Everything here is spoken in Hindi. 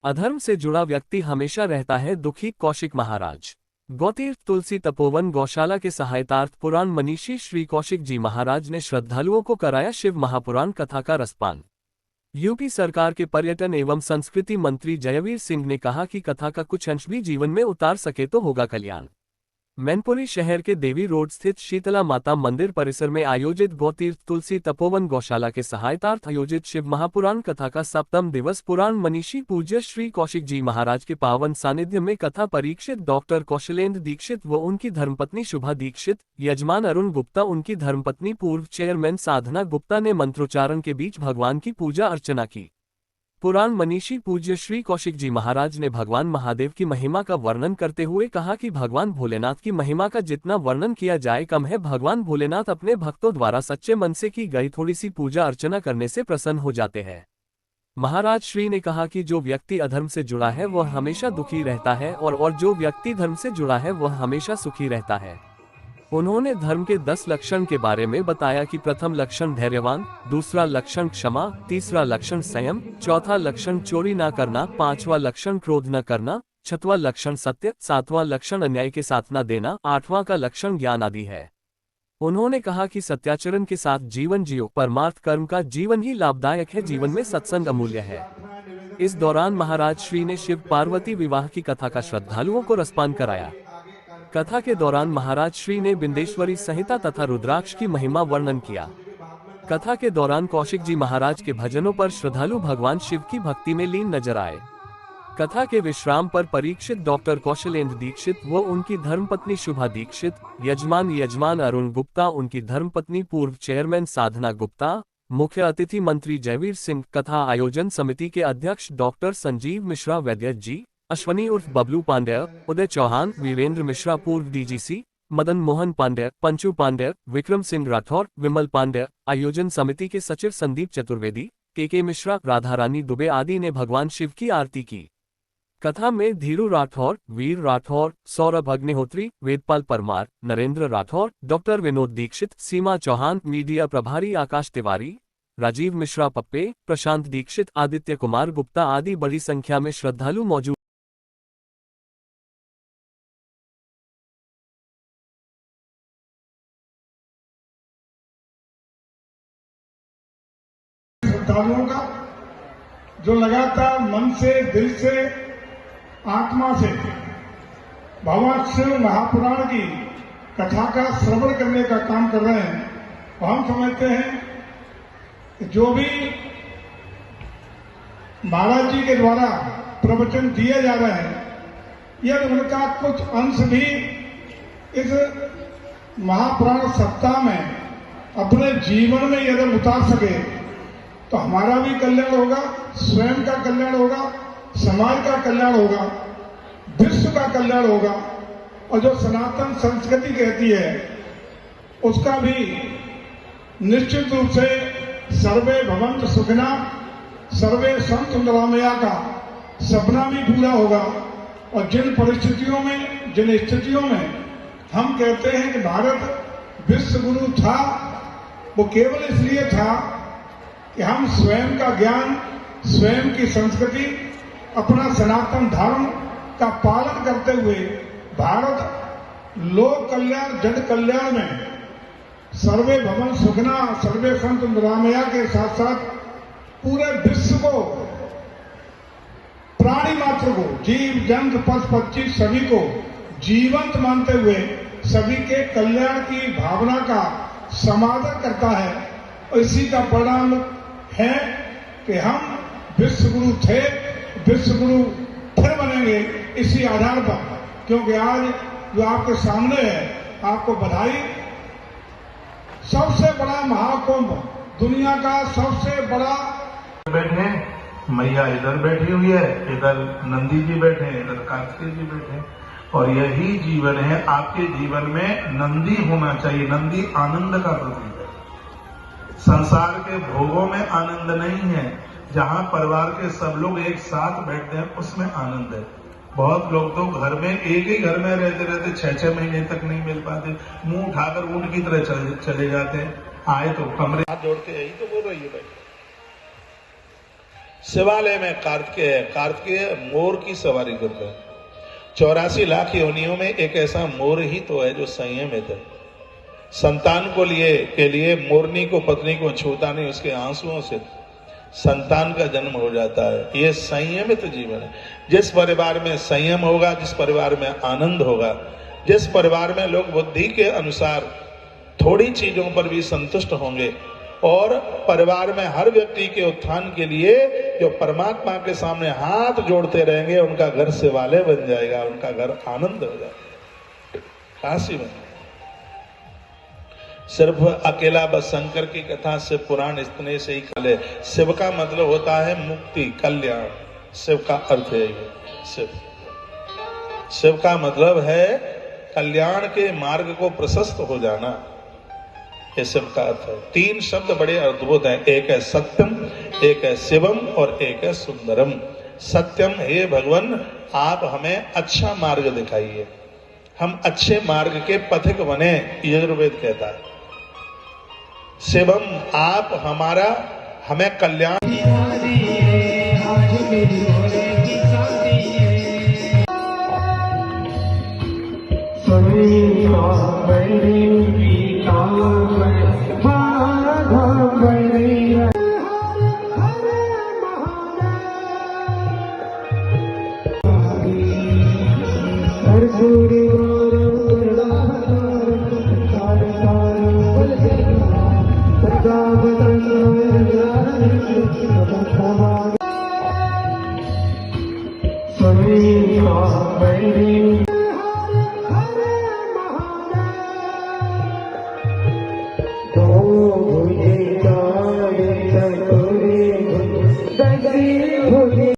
अधर्म से जुड़ा व्यक्ति हमेशा रहता है दुखी। कौशिक महाराज। गौतीर्थ तुलसी तपोवन गौशाला के सहायतार्थ पुराण मनीषी श्री कौशिक जी महाराज ने श्रद्धालुओं को कराया शिव महापुराण कथा का रसपान। यूपी सरकार के पर्यटन एवं संस्कृति मंत्री जयवीर सिंह ने कहा कि कथा का कुछ अंश भी जीवन में उतार सके तो होगा कल्याण। मैनपुरी शहर के देवी रोड स्थित शीतला माता मंदिर परिसर में आयोजित गौतीर्थ तुलसी तपोवन गौशाला के सहायतार्थ आयोजित शिव महापुराण कथा का 7वां दिवस पुराण मनीषी पूज्य श्री कौशिक जी महाराज के पावन सानिध्य में कथा परीक्षित डॉक्टर कौशलेंद्र दीक्षित व उनकी धर्मपत्नी शुभा दीक्षित, यजमान अरुण गुप्ता, उनकी धर्मपत्नी पूर्व चेयरमैन साधना गुप्ता ने मंत्रोच्चारण के बीच भगवान की पूजा अर्चना की। पुराण मनीषी पूज्य श्री कौशिक जी महाराज ने भगवान महादेव की महिमा का वर्णन करते हुए कहा कि भगवान भोलेनाथ की महिमा का जितना वर्णन किया जाए कम है। भगवान भोलेनाथ अपने भक्तों द्वारा सच्चे मन से की गई थोड़ी सी पूजा अर्चना करने से प्रसन्न हो जाते हैं। महाराज श्री ने कहा कि जो व्यक्ति अधर्म से जुड़ा है वह हमेशा दुखी रहता है और जो व्यक्ति धर्म से जुड़ा है वह हमेशा सुखी रहता है। उन्होंने धर्म के 10 लक्षण के बारे में बताया कि प्रथम लक्षण धैर्यवान, दूसरा लक्षण क्षमा, तीसरा लक्षण संयम, चौथा लक्षण चोरी न करना, पांचवा लक्षण क्रोध न करना, छठवां लक्षण सत्य, सातवां लक्षण अन्याय के साथ न देना, आठवां का लक्षण ज्ञान आदि है। उन्होंने कहा कि सत्याचरण के साथ जीवन जियो, परमार्थ कर्म का जीवन ही लाभदायक है, जीवन में सत्संग अमूल्य है। इस दौरान महाराज श्री ने शिव पार्वती विवाह की कथा का श्रद्धालुओं को रसपान कराया। कथा के दौरान महाराज श्री ने बिंदेश्वरी संहिता तथा रुद्राक्ष की महिमा वर्णन किया। कथा के दौरान कौशिक जी महाराज के भजनों पर श्रद्धालु भगवान शिव की भक्ति में लीन नजर आए। कथा के विश्राम पर परीक्षित डॉक्टर कौशलेंद्र दीक्षित व उनकी धर्मपत्नी शुभा दीक्षित, यजमान अरुण गुप्ता, उनकी धर्मपत्नी पूर्व चेयरमैन साधना गुप्ता, मुख्य अतिथि मंत्री जयवीर सिंह, कथा आयोजन समिति के अध्यक्ष डॉक्टर संजीव मिश्रा वैद्य जी, अश्वनी उर्फ बबलू पांड्या, उदय चौहान, वीरेंद्र मिश्रा पूर्व डीजीसी, मदन मोहन पांड्या, पंचू पांड्या, विक्रम सिंह राठौर, विमल पांड्या, आयोजन समिति के सचिव संदीप चतुर्वेदी, के मिश्रा, राधा रानी दुबे आदि ने भगवान शिव की आरती की। कथा में धीरू राठौर, वीर राठौर, सौरभ अग्निहोत्री, वेदपाल परमार, नरेंद्र राठौर, डॉक्टर विनोद दीक्षित, सीमा चौहान, मीडिया प्रभारी आकाश तिवारी, राजीव मिश्रा पप्पे, प्रशांत दीक्षित, आदित्य कुमार गुप्ता आदि बड़ी संख्या में श्रद्धालु मौजूद। श्रद्धालुओं का जो लगातार मन से, दिल से, आत्मा से भगवान शिव महापुराण की कथा का श्रवण करने का काम कर रहे हैं, तो हम समझते हैं कि जो भी महाराज जी के द्वारा प्रवचन दिए जा रहे हैं, यदि उनका कुछ अंश भी इस महापुराण सप्ताह में अपने जीवन में यदि उतार सके तो हमारा भी कल्याण होगा, स्वयं का कल्याण होगा, समाज का कल्याण होगा, विश्व का कल्याण होगा। और जो सनातन संस्कृति कहती है उसका भी निश्चित रूप से सर्वे भवन्तु सुखिनः, सर्वे सन्तु निरामया का सपना भी पूरा होगा। और जिन परिस्थितियों में, जिन स्थितियों में हम कहते हैं कि भारत विश्व गुरु था, वो केवल इसलिए था कि हम स्वयं का ज्ञान, स्वयं की संस्कृति, अपना सनातन धर्म का पालन करते हुए भारत लोक कल्याण, जन कल्याण में सर्वे भवन्तु सुखिनः, सर्वे सन्तु निरामया के साथ साथ पूरे विश्व को, प्राणी मात्र को, जीव जंतु पशु पक्षी सभी को जीवंत मानते हुए सभी के कल्याण की भावना का समादर करता है। और इसी का परिणाम है कि हम विश्व गुरु थे, विश्व गुरु फिर बनेंगे इसी आधार पर। क्योंकि आज जो आपके सामने है, आपको बधाई, सबसे बड़ा महाकुंभ, दुनिया का सबसे बड़ा। बैठे मैया इधर बैठी हुई है, इधर नंदी जी बैठे हैं, इधर कार्तिकेय जी बैठे हैं, और यही जीवन है। आपके जीवन में नंदी होना चाहिए। नंदी आनंद का प्रतीक है। संसार के भोगों में आनंद नहीं है। जहां परिवार के सब लोग एक साथ बैठते हैं उसमें आनंद है। बहुत लोग तो घर में, एक ही घर में रहते रहते 6-6 महीने तक नहीं मिल पाते, मुंह उठाकर ऊंट की तरह चले जाते हैं। आए तो कमरे हाथ जोड़ के यही तो बोल रही है भाई। शिवालय में कार्तिकेय है, कार्तिकेय मोर की सवारी करता है। 84 लाख योनियों में एक ऐसा मोर ही तो है जो संयमित है। संतान को के लिए मोरनी को पत्नी को छूता नहीं, उसके आंसुओं से संतान का जन्म हो जाता है। ये संयमित जीवन है। जिस परिवार में संयम होगा, जिस परिवार में आनंद होगा, जिस परिवार में लोग बुद्धि के अनुसार थोड़ी चीजों पर भी संतुष्ट होंगे और परिवार में हर व्यक्ति के उत्थान के लिए जो परमात्मा के सामने हाथ जोड़ते रहेंगे, उनका घर शिवालय बन जाएगा, उनका घर आनंद हो जाएगा, काशी में। सिर्फ अकेला बस शंकर की कथा शिव पुराण इतने से ही कले। शिव का मतलब होता है मुक्ति, कल्याण। शिव का अर्थ है ये। शिव का मतलब है कल्याण के मार्ग को प्रशस्त हो जाना, ये शिव का अर्थ है। 3 शब्द बड़े अद्भुत हैं, एक है सत्यम, एक है शिवम और एक है सुंदरम। सत्यम, हे भगवान आप हमें अच्छा मार्ग दिखाइए, हम अच्छे मार्ग के पथिक बने, यजुर्वेद कहता है। शिवम, आप हमें कल्याण। Sorry,